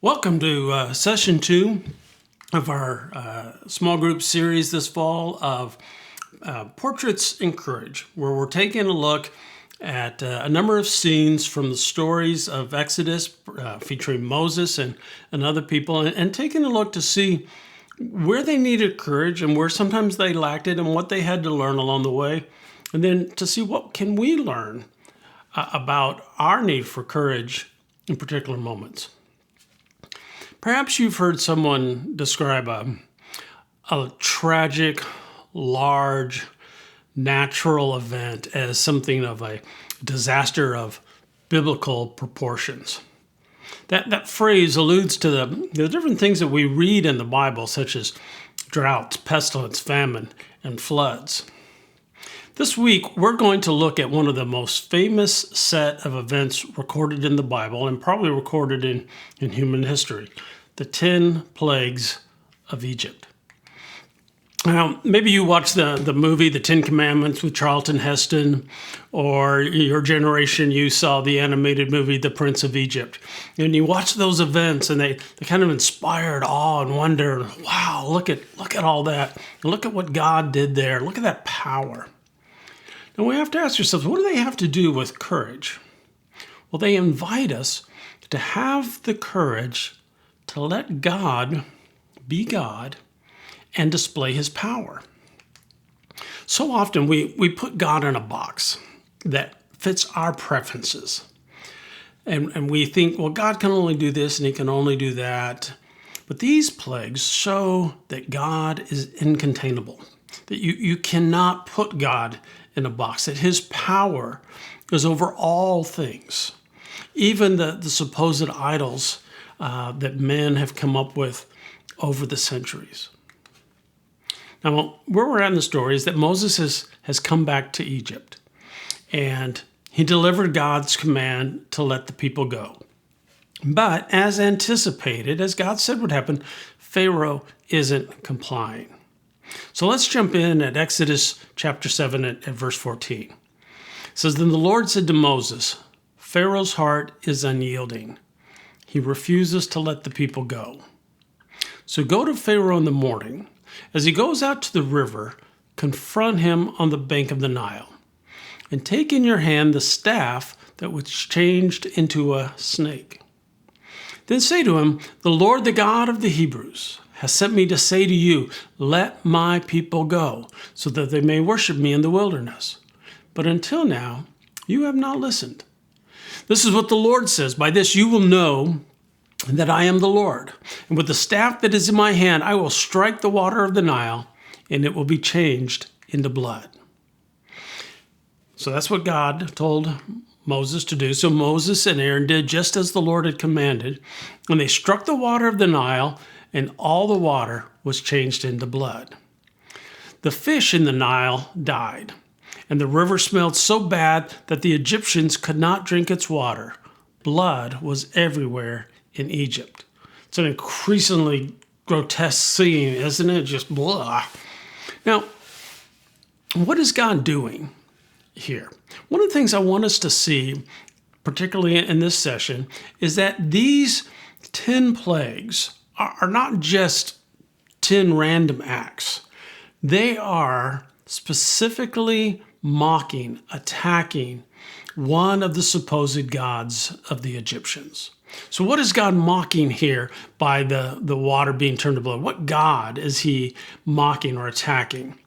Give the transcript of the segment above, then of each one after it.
Welcome to session 2 of our small group series this fall of Portraits in Courage, where we're taking a look at a number of scenes from the stories of Exodus featuring Moses and other people, and taking a look to see where they needed courage and where sometimes they lacked it and what they had to learn along the way, and then to see what can we learn about our need for courage in particular moments. Perhaps you've heard someone describe a tragic, large, natural event as something of a disaster of biblical proportions. That phrase alludes to the different things that we read in the Bible, such as droughts, pestilence, famine, and floods. This week, we're going to look at one of the most famous set of events recorded in the Bible and probably recorded in human history, the 10 plagues of Egypt. Now, maybe you watched the movie, The 10 Commandments with Charlton Heston, or your generation, you saw the animated movie, The Prince of Egypt. And you watch those events and they kind of inspired awe and wonder, wow, look at all that. Look at what God did there. Look at that power. Now we have to ask ourselves, what do they have to do with courage? Well, they invite us to have the courage to let God be God and display his power. So often we put God in a box that fits our preferences. And we think, well, God can only do this and he can only do that. But these plagues show that God is incontainable, that you cannot put God in a box, that his power is over all things, even the supposed idols that men have come up with over the centuries. Now, where we're at in the story is that Moses has come back to Egypt, and he delivered God's command to let the people go. But as anticipated, as God said would happen, Pharaoh isn't complying. So let's jump in at Exodus chapter 7 at verse 14. It says, "Then the Lord said to Moses, Pharaoh's heart is unyielding. He refuses to let the people go. So go to Pharaoh in the morning. As he goes out to the river, confront him on the bank of the Nile, and take in your hand the staff that was changed into a snake. Then say to him, the Lord, the God of the Hebrews, has sent me to say to you, let my people go, so that they may worship me in the wilderness. But until now, you have not listened. This is what the Lord says, by this you will know that I am the Lord. And with the staff that is in my hand, I will strike the water of the Nile, and it will be changed into blood." So that's what God told Moses to do. So Moses and Aaron did just as the Lord had commanded, and they struck the water of the Nile, and all the water was changed into blood. The fish in the Nile died, and the river smelled so bad that the Egyptians could not drink its water. Blood was everywhere in Egypt. It's an increasingly grotesque scene, isn't it? Just blah. Now, what is God doing here? One of the things I want us to see, particularly in this session, is that these 10 plagues are not just 10 random acts. They are specifically mocking, attacking one of the supposed gods of the Egyptians. So what is God mocking here by the water being turned to blood? What god is he mocking or attacking?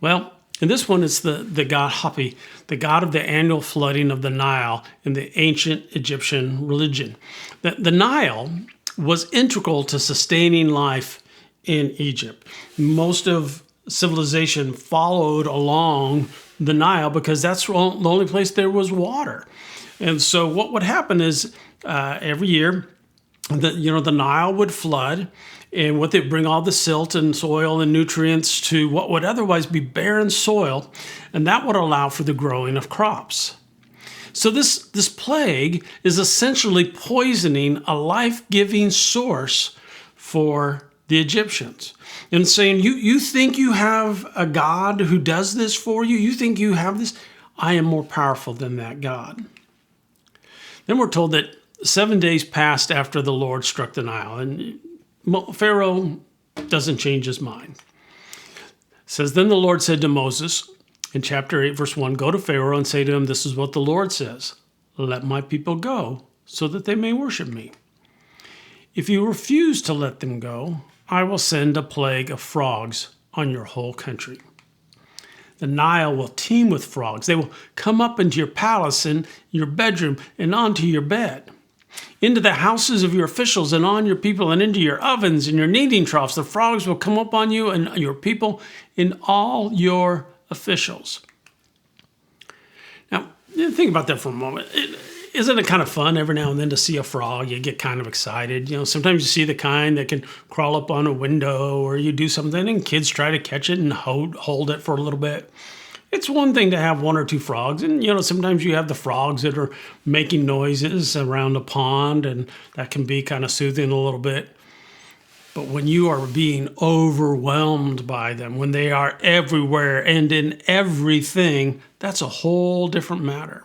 Well, in this one, it's the god Hapi, the god of the annual flooding of the Nile in the ancient Egyptian religion. The Nile was integral to sustaining life in Egypt. Most of civilization followed along the Nile because that's the only place there was water. And so what would happen is every year, the Nile would flood, and with it bring all the silt and soil and nutrients to what would otherwise be barren soil, and that would allow for the growing of crops. So this plague is essentially poisoning a life-giving source for the Egyptians and saying, you think you have a God who does this for you? You think you have this? I am more powerful than that God. Then we're told that 7 days passed after the Lord struck the Nile, and Pharaoh doesn't change his mind. It says, then the Lord said to Moses in chapter 8, verse 1, go to Pharaoh and say to him, this is what the Lord says, let my people go so that they may worship me. If you refuse to let them go, I will send a plague of frogs on your whole country. The Nile will teem with frogs. They will come up into your palace and your bedroom and onto your bed, into the houses of your officials and on your people and into your ovens and your kneading troughs. The frogs will come up on you and your people and all your officials. Now, think about that for a moment. Isn't it kind of fun every now and then to see a frog? You get kind of excited. Sometimes you see the kind that can crawl up on a window, or you do something and kids try to catch it and hold it for a little bit. It's one thing to have one or two frogs, and sometimes you have the frogs that are making noises around a pond, and that can be kind of soothing a little bit. But when you are being overwhelmed by them, when they are everywhere and in everything, that's a whole different matter.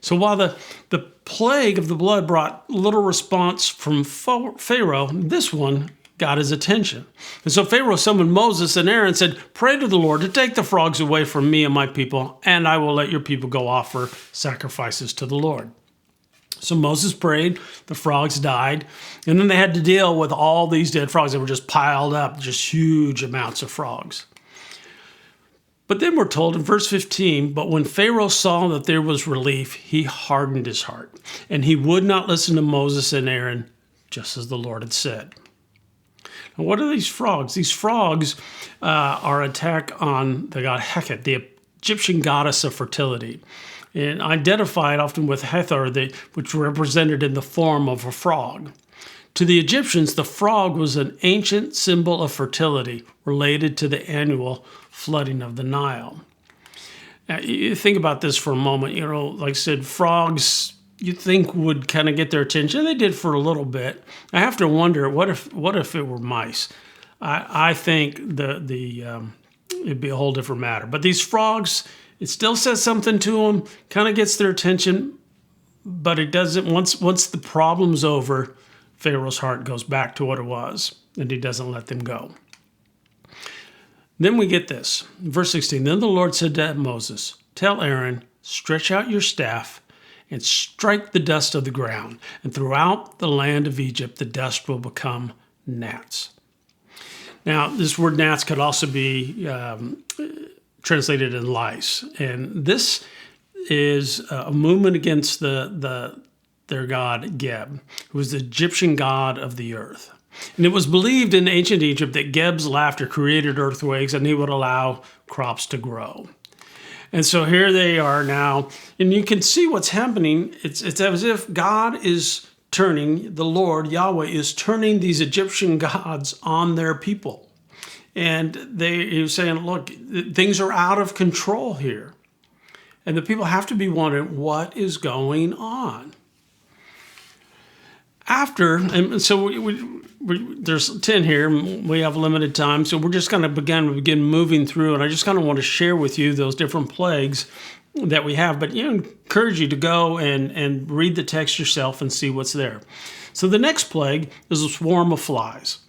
So while the plague of the blood brought little response from Pharaoh, this one got his attention. And so Pharaoh summoned Moses and Aaron and said, pray to the Lord to take the frogs away from me and my people, and I will let your people go offer sacrifices to the Lord. So Moses prayed, the frogs died, and then they had to deal with all these dead frogs that were just piled up, just huge amounts of frogs. But then we're told in verse 15, but when Pharaoh saw that there was relief, he hardened his heart, and he would not listen to Moses and Aaron, just as the Lord had said. Now, what are these frogs? These frogs are an attack on the god Heket, the Egyptian goddess of fertility, and identified often with Hathor, which represented in the form of a frog. To the Egyptians, the frog was an ancient symbol of fertility related to the annual flooding of the Nile. Now, you think about this for a moment. Like I said, frogs you'd think would kind of get their attention. They did for a little bit. I have to wonder, what if it were mice? I think it'd be a whole different matter. But these frogs, it still says something to them, kind of gets their attention, but it doesn't. Once the problem's over, Pharaoh's heart goes back to what it was, and he doesn't let them go. Then we get this. Verse 16, then the Lord said to Moses, tell Aaron, stretch out your staff and strike the dust of the ground, and throughout the land of Egypt the dust will become gnats. Now, this word gnats could also be translated in lice, and this is a movement against their god Geb, who was the Egyptian god of the earth. And it was believed in ancient Egypt that Geb's laughter created earthquakes and he would allow crops to grow. And so here they are now, and you can see what's happening. It's as if God is turning, the Lord, Yahweh, is turning these Egyptian gods on their people. And he was saying, look, things are out of control here. And the people have to be wondering, what is going on? And so there's 10 here. We have limited time, so we're just going to begin moving through. And I just kind of want to share with you those different plagues that we have. But encourage you to go and read the text yourself and see what's there. So the next plague is a swarm of flies.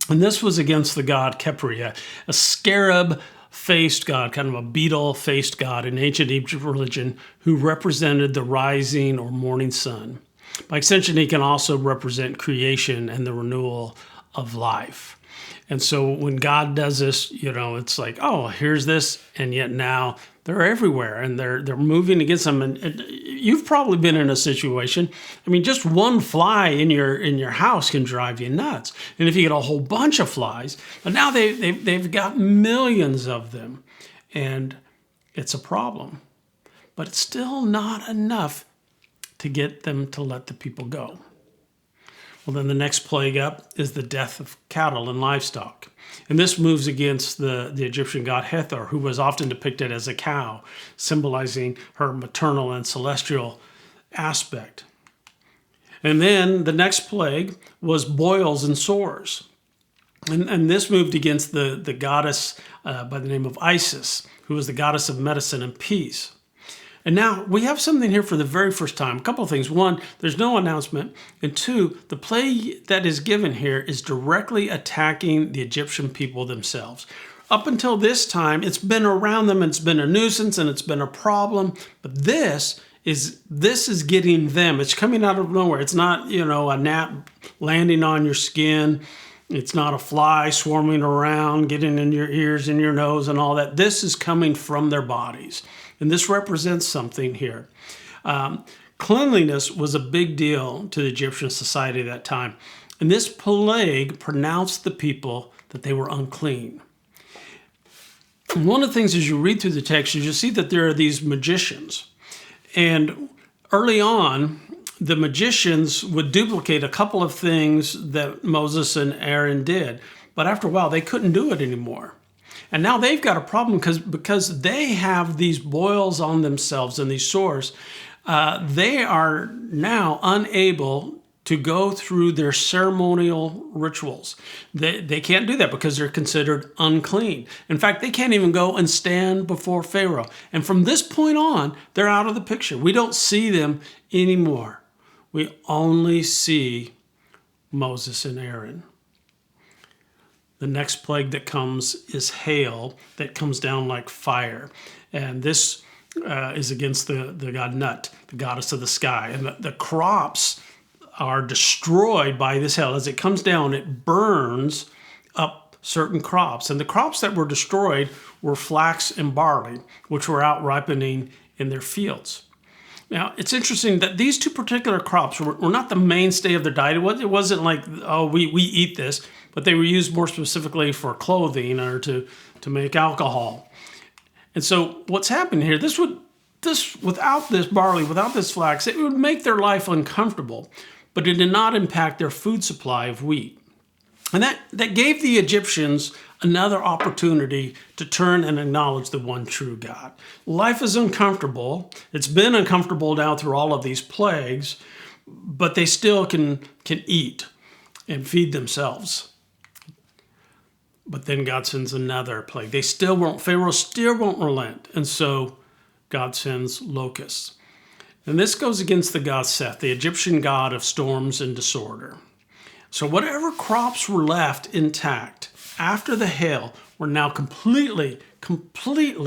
And this was against the god Khepri, a scarab-faced god, kind of a beetle-faced god in ancient Egypt religion, who represented the rising or morning sun. By extension, he can also represent creation and the renewal of life. And so when God does this, it's like, oh, here's this, and yet now they're everywhere, and they're moving against them. And you've probably been in a situation. I mean, just one fly in your house can drive you nuts. And if you get a whole bunch of flies, but now they've got millions of them, and it's a problem. But it's still not enough to get them to let the people go. Well, then the next plague up is the death of cattle and livestock. And this moves against the Egyptian god Hathor, who was often depicted as a cow, symbolizing her maternal and celestial aspect. And then the next plague was boils and sores. And this moved against the goddess by the name of Isis, who was the goddess of medicine and peace. And now we have something here for the very first time. A couple of things. One, there's no announcement. And two, the plague that is given here is directly attacking the Egyptian people themselves. Up until this time, it's been around them, and it's been a nuisance, and it's been a problem. But this is getting them. It's coming out of nowhere. It's not, a gnat landing on your skin. It's not a fly swarming around, getting in your ears and your nose and all that. This is coming from their bodies. And this represents something here. Cleanliness was a big deal to the Egyptian society at that time. And this plague pronounced the people that they were unclean. And one of the things as you read through the text is you see that there are these magicians. And early on, the magicians would duplicate a couple of things that Moses and Aaron did. But after a while, they couldn't do it anymore. And now they've got a problem because they have these boils on themselves and these sores. They are now unable to go through their ceremonial rituals. They can't do that because they're considered unclean. In fact, they can't even go and stand before Pharaoh. And from this point on, they're out of the picture. We don't see them anymore. We only see Moses and Aaron. The next plague that comes is hail that comes down like fire. And this is against the god Nut, the goddess of the sky. And the crops are destroyed by this hail. As it comes down, it burns up certain crops. And the crops that were destroyed were flax and barley, which were out ripening in their fields. Now, it's interesting that these two particular crops were not the mainstay of their diet. It wasn't like, we eat this, but they were used more specifically for clothing or to make alcohol. And so what's happening here, without this barley, without this flax, it would make their life uncomfortable, but it did not impact their food supply of wheat. And that gave the Egyptians another opportunity to turn and acknowledge the one true God. Life is uncomfortable. It's been uncomfortable now through all of these plagues, but they still can eat and feed themselves. But then God sends another plague. Pharaoh still won't relent. And so God sends locusts. And this goes against the god Seth, the Egyptian god of storms and disorder. So whatever crops were left intact after the hail were now completely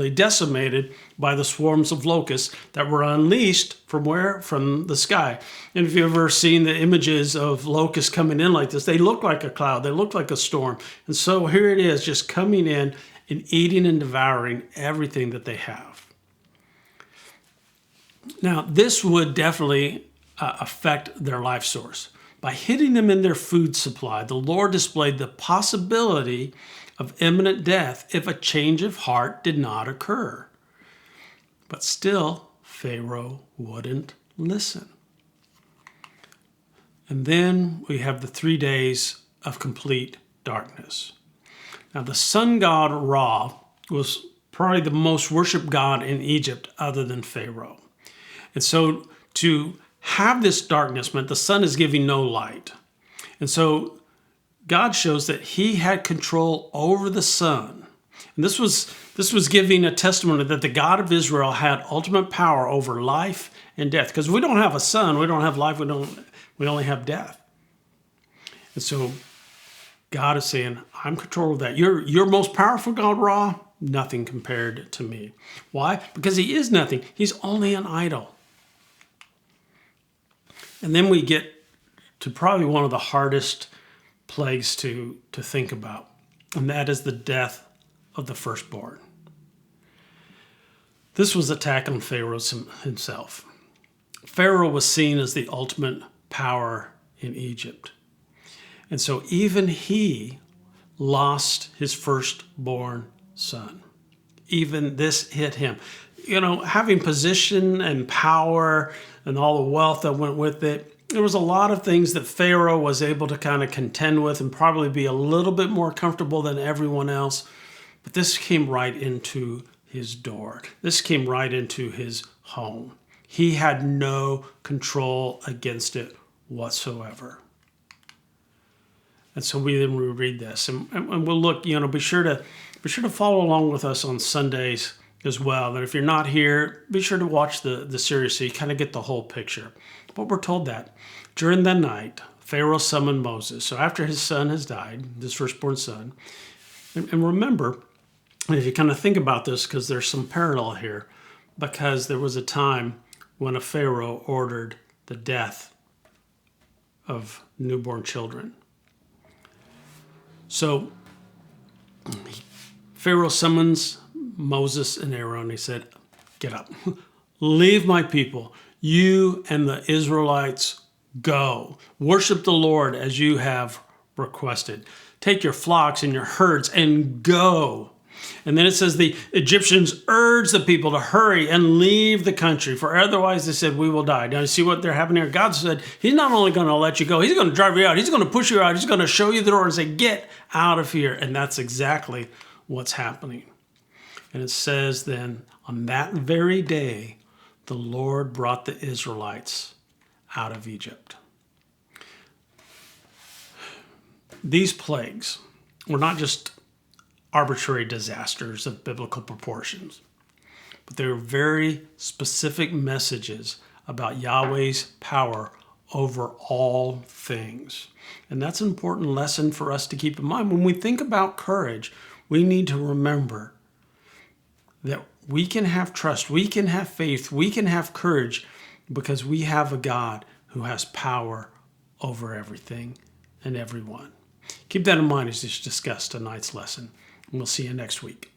decimated by the swarms of locusts that were unleashed from where? From the sky. And if you've ever seen the images of locusts coming in like this, they look like a cloud, they look like a storm. And so here it is, just coming in and eating and devouring everything that they have. Now, this would definitely affect their life source. By hitting them in their food supply, the Lord displayed the possibility of imminent death if a change of heart did not occur. But still, Pharaoh wouldn't listen. And then we have the 3 days of complete darkness. Now, the sun god Ra was probably the most worshipped god in Egypt other than Pharaoh. And so to have this darkness meant the sun is giving no light. And so God shows that he had control over the sun. And this was giving a testimony that the God of Israel had ultimate power over life and death. Because we don't have a sun, we don't have life, we only have death. And so God is saying, I'm in control of that. Your most powerful God, Ra, nothing compared to me. Why? Because he is nothing. He's only an idol. And then we get to probably one of the hardest plagues to think about, and that is the death of the firstborn. This was attack on Pharaoh himself. Pharaoh was seen as the ultimate power in Egypt. And so even he lost his firstborn son. Even this hit him. Having position and power and all the wealth that went with it, there was a lot of things that Pharaoh was able to kind of contend with and probably be a little bit more comfortable than everyone else. But this came right into his door. This came right into his home. He had no control against it whatsoever. And so we read this and we'll look, be sure to follow along with us on Sundays as well. And if you're not here, be sure to watch the series so you kind of get the whole picture. But we're told that during the night, Pharaoh summoned Moses. So after his son has died, his firstborn son, and remember, if you kind of think about this, because there's some parallel here, because there was a time when a Pharaoh ordered the death of newborn children. So Pharaoh summons Moses and Aaron. He said, get up, leave my people. You and the Israelites go. Worship the Lord as you have requested. Take your flocks and your herds and go. And then it says the Egyptians urged the people to hurry and leave the country, for otherwise they said, we will die. Now you see what they're having here? God said, he's not only going to let you go, he's going to drive you out. He's going to push you out. He's going to show you the door and say, get out of here. And that's exactly what's happening. And it says then, on that very day, the Lord brought the Israelites out of Egypt. These plagues were not just arbitrary disasters of biblical proportions, but they were very specific messages about Yahweh's power over all things. And that's an important lesson for us to keep in mind. When we think about courage, we need to remember that we can have trust, we can have faith, we can have courage because we have a God who has power over everything and everyone. Keep that in mind as you discuss tonight's lesson, and we'll see you next week.